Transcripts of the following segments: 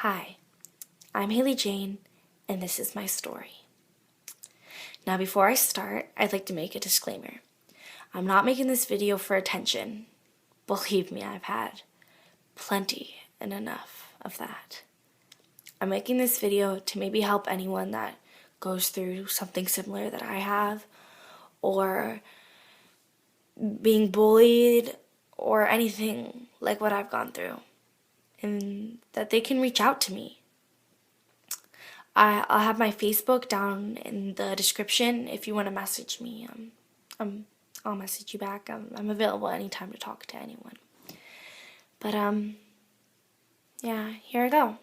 Hi, I'm Haley Jane, and this is my story. Now, before I start, I'd like to make a disclaimer. I'm not making this video for attention. Believe me, I've had plenty and enough of that. I'm making this video to maybe help anyone that goes through something similar that I have, or being bullied, or anything like what I've gone through, and that they can reach out to me. I'll have my Facebook down in the description if you want to message me. I'll message you back. I'm available anytime to talk to anyone. But yeah, here I go.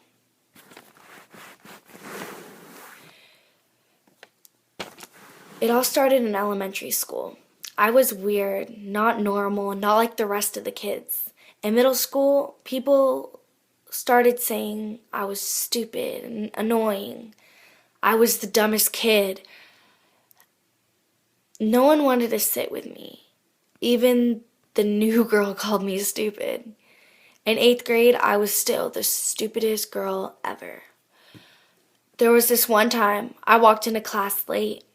It all started in elementary school. I was weird, not normal, not like the rest of the kids. In middle school, people started saying I was stupid and annoying. I was the dumbest kid. No one wanted to sit with me. Even the new girl called me stupid. In 8th grade, I was still the stupidest girl ever. There was this one time I walked into class late.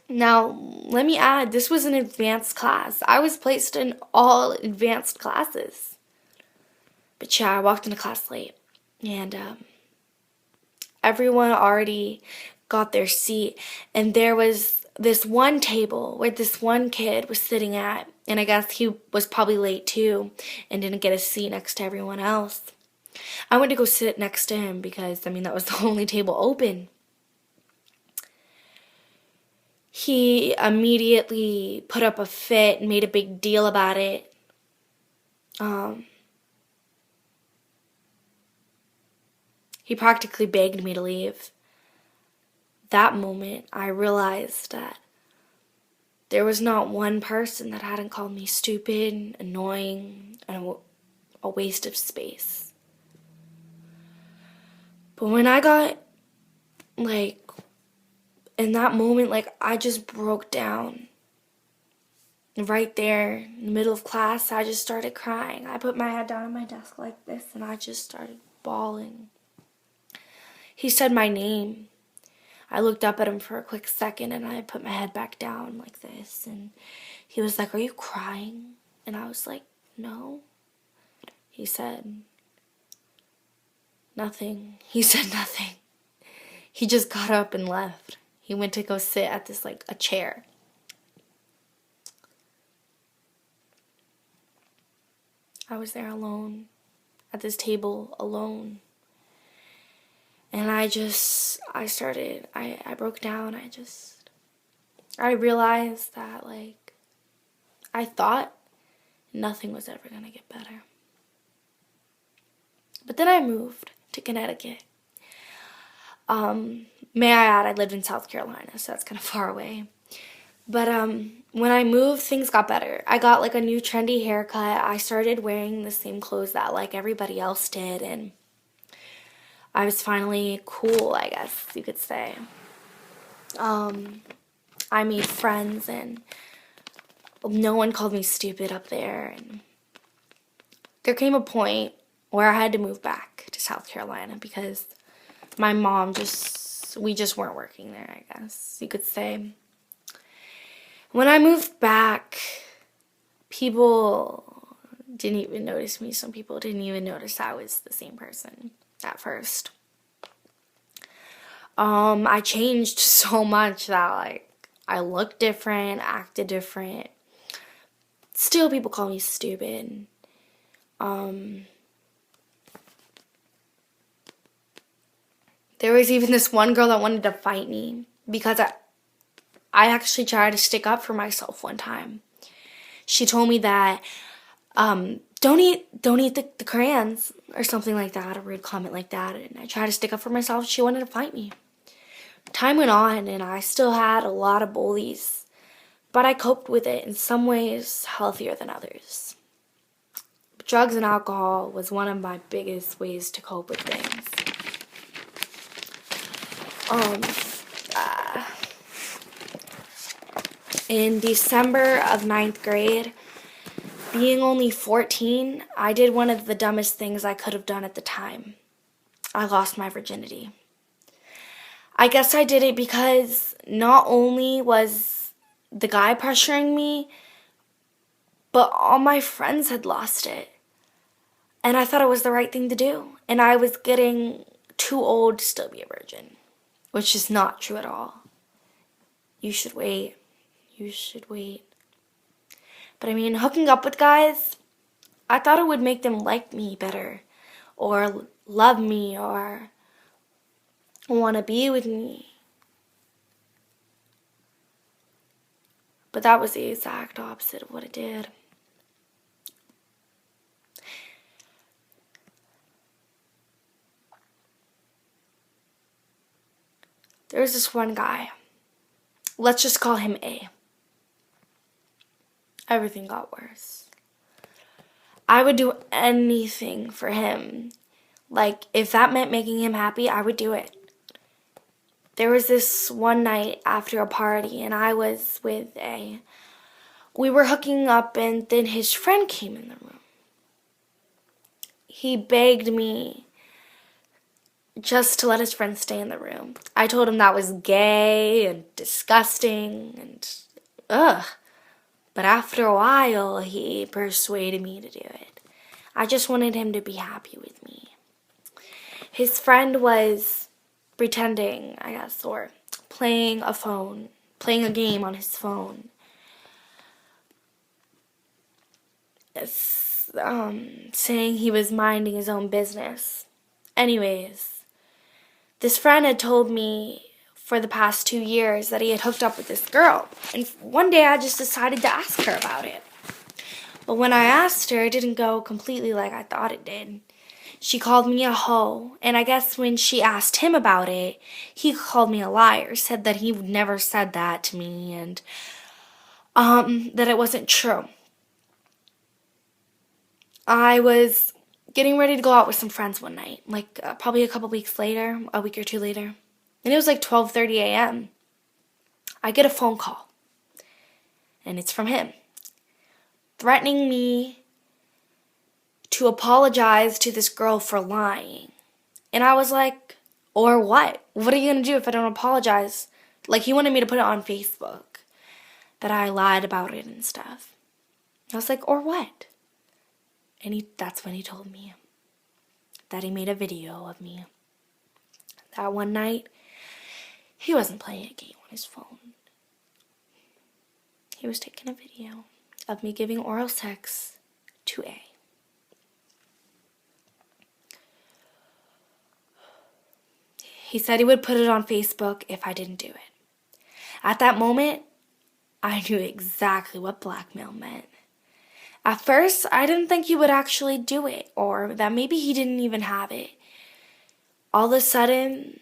Now, let me add, this was an advanced class. I was placed in all advanced classes. But yeah, I walked into class late, and everyone already got their seat, and there was this one table where this one kid was sitting at, and I guess he was probably late too and didn't get a seat next to everyone else. I went to go sit next to him because, that was the only table open. He immediately put up a fit and made a big deal about it. He practically begged me to leave. That moment, I realized that there was not one person that hadn't called me stupid, annoying, and a waste of space. But when I got, in that moment, I just broke down. Right there, in the middle of class, I just started crying. I put my head down on my desk like this, and I just started bawling. He said my name. I looked up at him for a quick second, and I put my head back down like this, and he was like, "Are you crying?" And I was like, "No." He said, "Nothing." He said nothing. He just got up and left. He went to go sit at this, a chair. I was there alone, at this table, alone. And I broke down. I realized that, I thought nothing was ever going to get better. But then I moved to Connecticut. May I add, I lived in South Carolina, so that's kind of far away. But when I moved, things got better. I got, a new trendy haircut. I started wearing the same clothes that, everybody else did, and I was finally cool, I guess you could say. I made friends, and no one called me stupid up there. And there came a point where I had to move back to South Carolina because my mom we just weren't working there, I guess you could say. When I moved back, people didn't even notice me. Some people didn't even notice I was the same person at first. I changed so much that, I looked different, acted different. Still, people call me stupid. There was even this one girl that wanted to fight me because I actually tried to stick up for myself one time. She told me that, don't eat the crayons or something like that, a rude comment like that, and I tried to stick up for myself. She wanted to fight me. Time went on, and I still had a lot of bullies, but I coped with it in some ways healthier than others. Drugs and alcohol was one of my biggest ways to cope with things. In December of 9th grade, being only 14, I did one of the dumbest things I could have done at the time. I lost my virginity. I guess I did it because not only was the guy pressuring me, but all my friends had lost it. And I thought it was the right thing to do. And I was getting too old to still be a virgin, which is not true at all. You should wait. You should wait. But I mean, hooking up with guys, I thought it would make them like me better, or love me, or want to be with me. But that was the exact opposite of what it did. There was this one guy. Let's just call him A. Everything got worse. I would do anything for him. Like, if that meant making him happy, I would do it. There was this one night after a party, and I was with A. We were hooking up, and then his friend came in the room. He begged me just to let his friend stay in the room. I told him that was gay and disgusting and ugh. But after a while, he persuaded me to do it. I just wanted him to be happy with me. His friend was pretending, I guess, or playing a game on his phone. Saying he was minding his own business. Anyways, this friend had told me for the past 2 years that he had hooked up with this girl. And one day I just decided to ask her about it. But when I asked her, it didn't go completely like I thought it did. She called me a hoe, and I guess when she asked him about it, he called me a liar, said that he never said that to me, and that it wasn't true. I was getting ready to go out with some friends one night, like probably a couple weeks later, a week or two later, and it was like 12:30 a.m. I get a phone call, and it's from him, threatening me to apologize to this girl for lying. And I was like, or what? What are you going to do if I don't apologize? Like, he wanted me to put it on Facebook that I lied about it and stuff. I was like, or what? And that's when he told me that he made a video of me. That one night, he wasn't playing a game on his phone. He was taking a video of me giving oral sex to A. He said he would put it on Facebook if I didn't do it. At that moment, I knew exactly what blackmail meant. At first, I didn't think he would actually do it, or that maybe he didn't even have it. All of a sudden,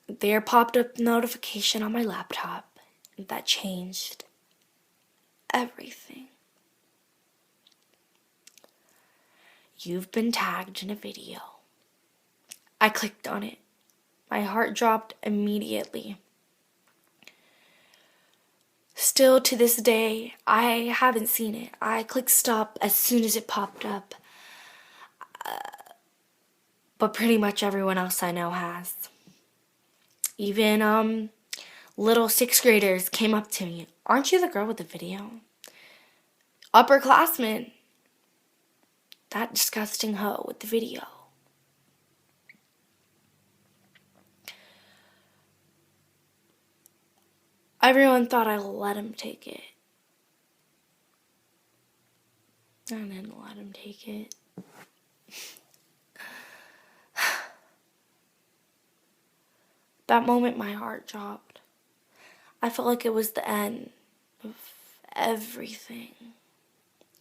there popped up a notification on my laptop that changed everything. You've been tagged in a video. I clicked on it. My heart dropped immediately. Still to this day, I haven't seen it. I clicked stop as soon as it popped up. But pretty much everyone else I know has. Even little 6th graders came up to me. Aren't you the girl with the video? Upperclassmen. That disgusting hoe with the video. Everyone thought I let him take it. I didn't let him take it. That moment, my heart dropped. I felt like it was the end of everything.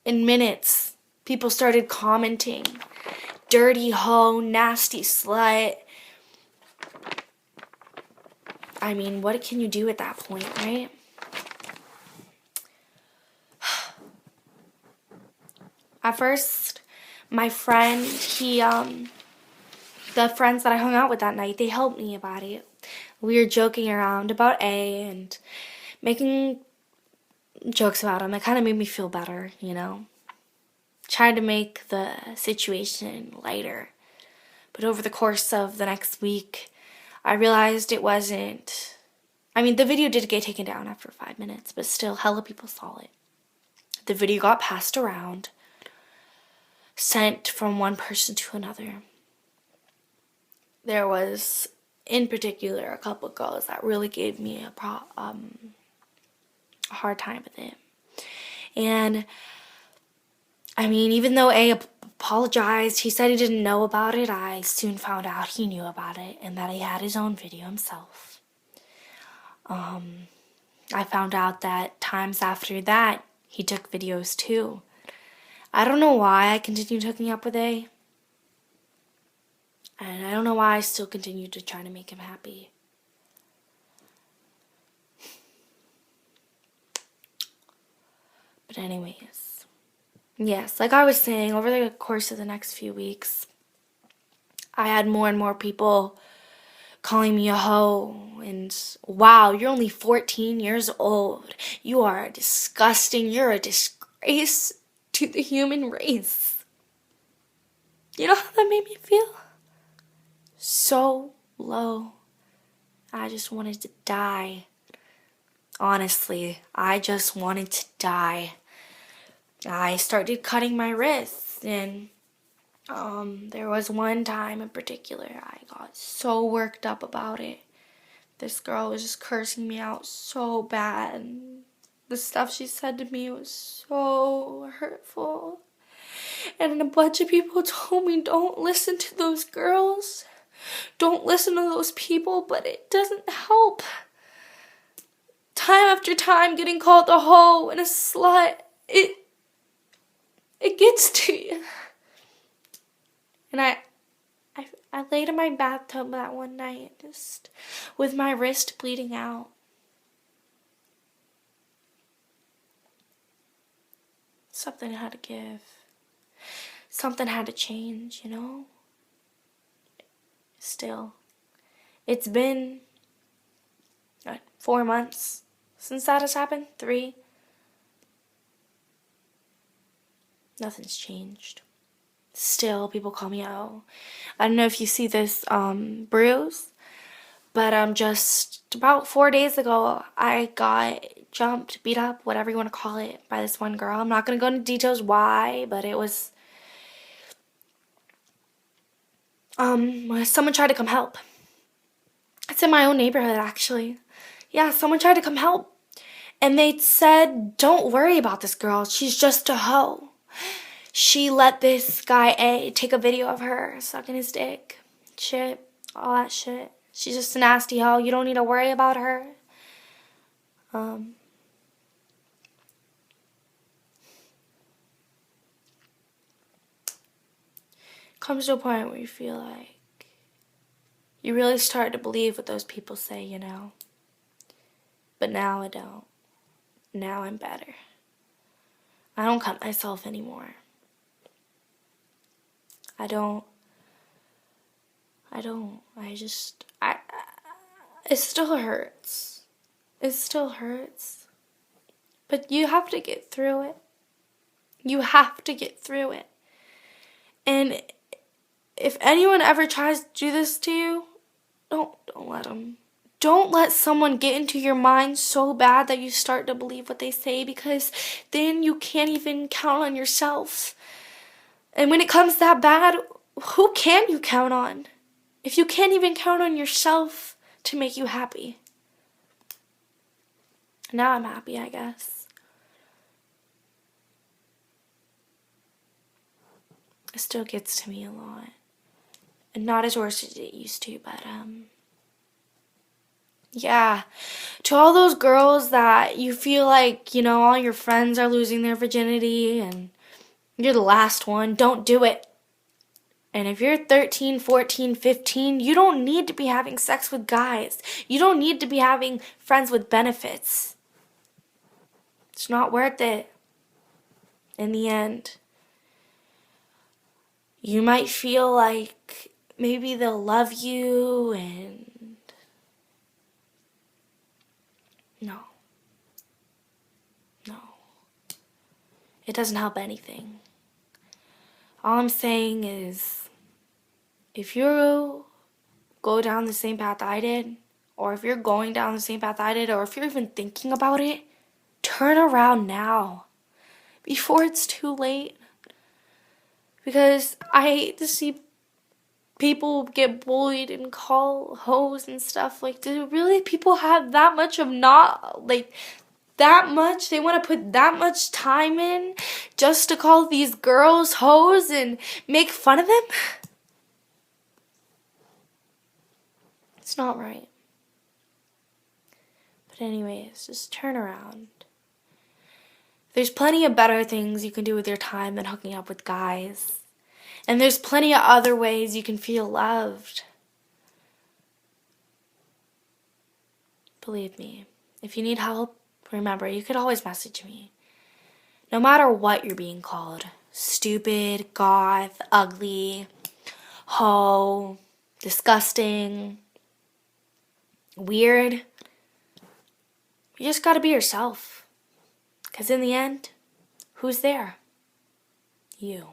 In minutes, people started commenting, dirty hoe, nasty slut. I mean, what can you do at that point, right? At first, my friend, the friends that I hung out with that night, they helped me about it. We were joking around about A and making jokes about him. It kind of made me feel better, you know? Trying to make the situation lighter. But over the course of the next week, I realized it wasn't... I mean, the video did get taken down after 5 minutes, but still, hella people saw it. The video got passed around, sent from one person to another. There was, in particular, a couple girls that really gave me a hard time with it. And, I mean, even though A apologized, he said he didn't know about it, I soon found out he knew about it and that he had his own video himself. I found out that times after that, he took videos too. I don't know why I continued hooking up with A. And I don't know why I still continued to try to make him happy. But anyways, yes, like I was saying, over the course of the next few weeks, I had more and more people calling me a hoe, and wow, you're only 14 years old. You are disgusting. You're a disgrace to the human race. You know how that made me feel? So low. I just wanted to die. Honestly, I just wanted to die. I started cutting my wrists, and there was one time in particular I got so worked up about it. This girl was just cursing me out so bad. The stuff she said to me was so hurtful. And a bunch of people told me, don't listen to those girls. Don't listen to those people, but it doesn't help. Time after time getting called a hoe and a slut, it gets to you. And I laid in my bathtub that one night, just with my wrist bleeding out. Something had to give. Something had to change, you know? Still, it's been 4 months since that has happened. 3. Nothing's changed. Still, people call me out. I don't know if you see this bruise, but just about 4 days ago, I got jumped, beat up, whatever you want to call it, by this one girl. I'm not going to go into details why, but it was... someone tried to come help. It's in my own neighborhood, actually. Yeah, someone tried to come help. And they said, don't worry about this girl. She's just a hoe. She let this guy A take a video of her sucking his dick. Shit. All that shit. She's just a nasty hoe. You don't need to worry about her. Comes to a point where you feel like you really start to believe what those people say, you know. But now I don't. Now I'm better. I don't cut myself anymore. I don't. It still hurts. It still hurts. But you have to get through it. You have to get through it. And if anyone ever tries to do this to you, don't let them. Don't let someone get into your mind so bad that you start to believe what they say, because then you can't even count on yourself. And when it comes that bad, who can you count on? If you can't even count on yourself to make you happy. Now I'm happy, I guess. It still gets to me a lot. And not as worse as it used to, but yeah. To all those girls that you feel like, you know, all your friends are losing their virginity and you're the last one, don't do it. And if you're 13, 14, 15, you don't need to be having sex with guys. You don't need to be having friends with benefits. It's not worth it. In the end, you might feel like maybe they'll love you, and no. It doesn't help anything. All I'm saying is, if you go down the same path I did, or if you're going down the same path I did, or if you're even thinking about it, turn around now before it's too late. Because I hate to see people get bullied and call hoes and stuff. Like, do really people have that much of that much? They want to put that much time in just to call these girls hoes and make fun of them? It's not right. But anyways, just turn around. There's plenty of better things you can do with your time than hooking up with guys. And there's plenty of other ways you can feel loved. Believe me, if you need help, remember, you could always message me. No matter what you're being called, stupid, goth, ugly, hoe, disgusting, weird, you just gotta be yourself. Because in the end, who's there? You.